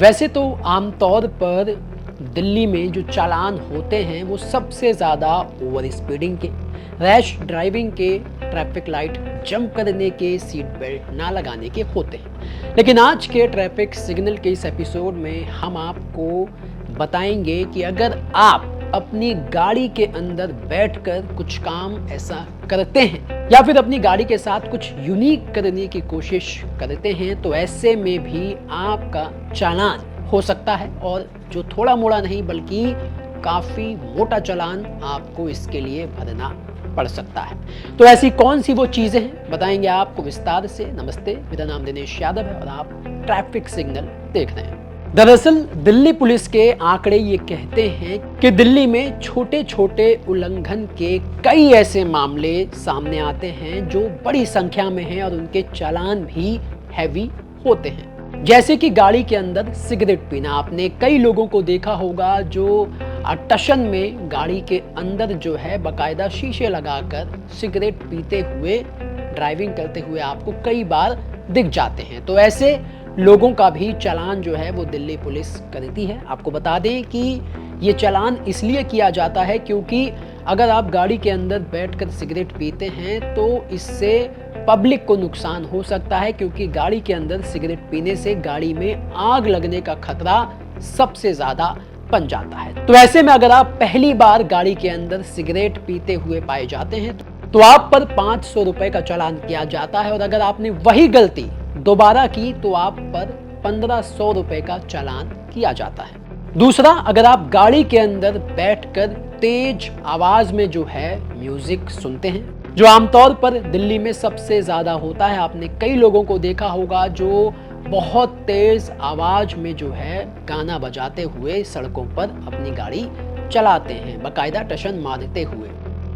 वैसे तो आमतौर पर दिल्ली में जो चालान होते हैं वो सबसे ज़्यादा ओवर स्पीडिंग के, रैश ड्राइविंग के, ट्रैफिक लाइट जंप करने के, सीट बेल्ट ना लगाने के होते हैं। लेकिन आज के ट्रैफिक सिग्नल के इस एपिसोड में हम आपको बताएंगे कि अगर आप अपनी गाड़ी के अंदर बैठकर कुछ काम ऐसा करते हैं या फिर अपनी गाड़ी के साथ कुछ यूनिक करने की कोशिश करते हैं तो ऐसे में भी आपका चालान हो सकता है, और जो थोड़ा मोड़ा नहीं बल्कि काफी मोटा चालान आपको इसके लिए भरना पड़ सकता है। तो ऐसी कौन सी वो चीजें हैं बताएंगे आपको विस्तार से। नमस्ते, मेरा नाम दिनेश यादव है और आप ट्रैफिक सिग्नल देख रहे हैं। दरअसल दिल्ली पुलिस के आंकड़े ये कहते हैं कि दिल्ली में छोटे छोटे उल्लंघन के कई ऐसे मामले सामने आते हैं जो बड़ी संख्या में हैं और उनके चालान भी हैवी होते हैं। जैसे कि गाड़ी के अंदर सिगरेट पीना, आपने कई लोगों को देखा होगा जो टशन में गाड़ी के अंदर जो है बाकायदा शीशे लगाकर सिगरेट पीते हुए ड्राइविंग करते हुए आपको कई बार दिख जाते हैं। तो ऐसे लोगों का भी चालान जो है वो दिल्ली पुलिस करती है। आपको बता दें कि ये चालान इसलिए किया जाता है क्योंकि अगर आप गाड़ी के अंदर बैठकर सिगरेट पीते हैं तो इससे पब्लिक को नुकसान हो सकता है, क्योंकि गाड़ी के अंदर सिगरेट पीने से गाड़ी में आग लगने का खतरा सबसे ज्यादा बन जाता है। तो ऐसे में अगर आप पहली बार गाड़ी के अंदर सिगरेट पीते हुए पाए जाते हैं तो आप पर 500 रुपए का चालान किया जाता है, और अगर आपने वही गलती दोबारा की तो आप पर 1500 रुपए का चालान किया जाता है। दूसरा, अगर आप गाड़ी के अंदर बैठकर तेज आवाज में जो है म्यूजिक सुनते हैं, जो आमतौर पर दिल्ली में सबसे ज्यादा होता है। आपने कई लोगों को देखा होगा जो बहुत तेज आवाज में जो है गाना बजाते हुए सड़कों पर अपनी गाड़ी चलाते हैं, बाकायदा टशन मारते हुए।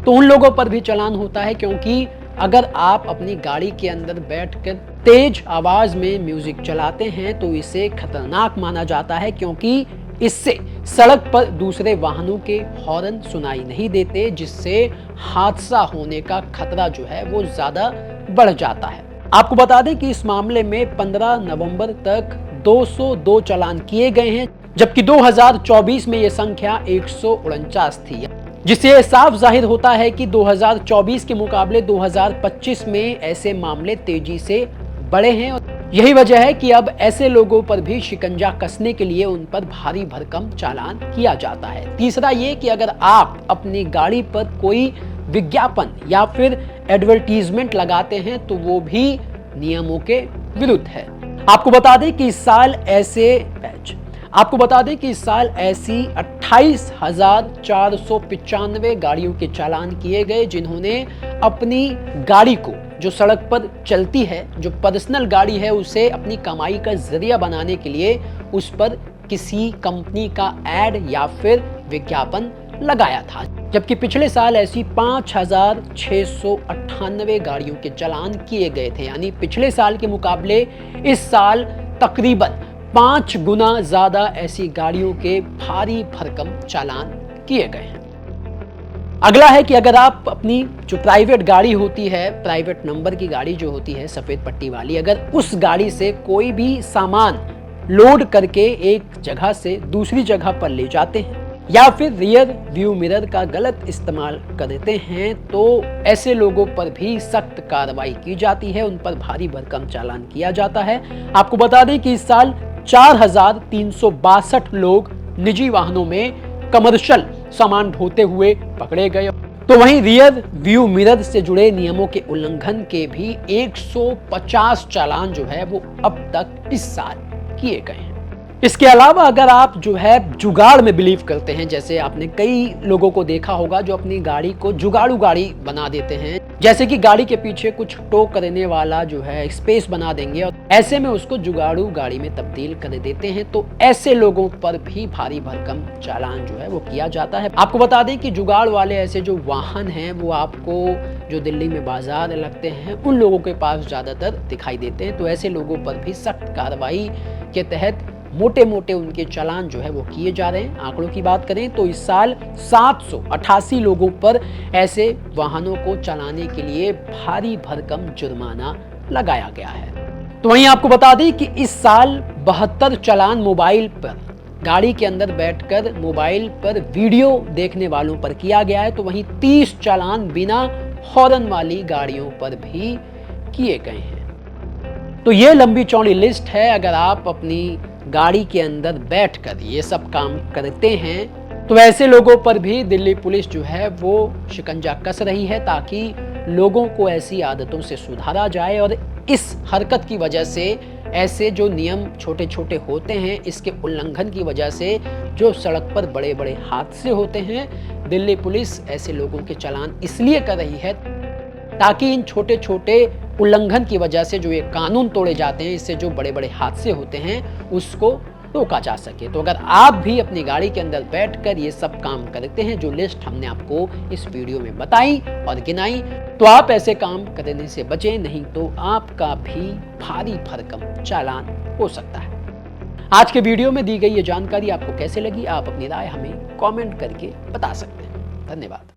तो उन लोगों पर भी चालान होता है, क्योंकि अगर आप अपनी गाड़ी के अंदर बैठकर तेज आवाज में म्यूजिक चलाते हैं तो इसे खतरनाक माना जाता है, क्योंकि इससे सड़क पर दूसरे वाहनों के हॉर्न सुनाई नहीं देते, जिससे हादसा होने का खतरा जो है वो ज्यादा बढ़ जाता है। आपको बता दें कि इस मामले में 15 नवंबर तक 202 चालान किए गए हैं, जबकि 2024 में ये संख्या 149 थी, जिससे साफ जाहिर होता है कि 2024 के मुकाबले 2025 में ऐसे मामले तेजी से बढ़े हैं। यही वजह है कि अब ऐसे लोगों पर भी शिकंजा कसने के लिए उन पर भारी भरकम चालान किया जाता है। तीसरा ये कि अगर आप अपनी गाड़ी पर कोई विज्ञापन या फिर एडवर्टीजमेंट लगाते हैं तो वो भी नियमों के विरुद्ध है। आपको बता दें कि इस साल ऐसी 28,495 गाड़ियों के चालान किए गए जिन्होंने अपनी गाड़ी को, जो सड़क पर चलती है, जो पर्सनल गाड़ी है, उसे अपनी कमाई का जरिया बनाने के लिए उस पर किसी कंपनी का एड या फिर विज्ञापन लगाया था। जबकि पिछले साल ऐसी 5,698 गाड़ियों के चालान किए गए थे, यानी पिछले साल के मुकाबले इस साल तकरीबन 5 गुना ज्यादा ऐसी गाड़ियों के भारी भरकम चालान किए गए हैं। अगला है कि अगर आप अपनी जो प्राइवेट गाड़ी होती है, प्राइवेट नंबर की गाड़ी जो होती है सफेद पट्टी वाली, अगर उस गाड़ी से कोई भी सामान लोड करके एक जगह से दूसरी जगह पर ले जाते हैं या फिर रियर व्यू मिरर का गलत इस्तेमाल करते हैं तो ऐसे लोगों पर भी सख्त कार्रवाई की जाती है, उन पर भारी भरकम चालान किया जाता है। आपको बता दें कि इस साल 4,362 लोग निजी वाहनों में कमर्शियल सामान ढोते हुए पकड़े गए। तो वहीं रियर व्यू मिरर से जुड़े नियमों के उल्लंघन के भी 150 चालान जो है वो अब तक इस साल किए गए हैं। इसके अलावा अगर आप जो है जुगाड़ में बिलीव करते हैं, जैसे आपने कई लोगों को देखा होगा जो अपनी गाड़ी को जुगाड़ू गाड़ी बना देते हैं, जैसे कि गाड़ी के पीछे कुछ टो करने वाला जो है स्पेस बना देंगे और ऐसे में उसको जुगाड़ू गाड़ी में तब्दील कर देते हैं, तो ऐसे लोगों पर भी भारी भरकम चालान जो है वो किया जाता है। आपको बता दें कि जुगाड़ वाले ऐसे जो वाहन हैं वो आपको जो दिल्ली में बाजार लगते हैं उन लोगों के पास ज्यादातर दिखाई देते हैं, तो ऐसे लोगों पर भी सख्त कार्रवाई के तहत मोटे मोटे उनके चालान जो है वो किए जा रहे हैं। आंकड़ों की बात करें तो इस साल 788 लोगों पर ऐसे वाहनों को चलाने के लिए भारी भरकम जुर्माना लगाया गया है। तो वहीं आपको बता दें कि इस साल 72 चालान मोबाइल पर, गाड़ी के अंदर बैठकर मोबाइल पर वीडियो देखने वालों पर किया गया है। तो वहीं 30 चालान बिना हॉर्न वाली गाड़ियों पर भी किए गए हैं। तो ये लंबी चौड़ी लिस्ट है। अगर आप अपनी गाड़ी के अंदर बैठकर ये सब काम करते हैं तो ऐसे लोगों पर भी दिल्ली पुलिस जो है वो शिकंजा कस रही है, ताकि लोगों को ऐसी आदतों से सुधारा जाए और इस हरकत की वजह से, ऐसे जो नियम छोटे छोटे होते हैं, इसके उल्लंघन की वजह से जो सड़क पर बड़े बड़े हादसे होते हैं, दिल्ली पुलिस ऐसे लोगों के चालान इसलिए कर रही है ताकि इन छोटे छोटे उल्लंघन की वजह से जो ये कानून तोड़े जाते हैं, इससे जो बड़े बड़े हादसे होते हैं उसको रोका जा सके। तो अगर आप भी अपनी गाड़ी के अंदर बैठकर ये सब काम करते हैं, जो लिस्ट हमने आपको इस वीडियो में बताई और गिनाई, तो आप ऐसे काम करने से बचें, नहीं तो आपका भी भारी भरकम चालान हो सकता है। आज के वीडियो में दी गई ये जानकारी आपको कैसे लगी, आप अपनी राय हमें कमेंट करके बता सकते हैं। धन्यवाद।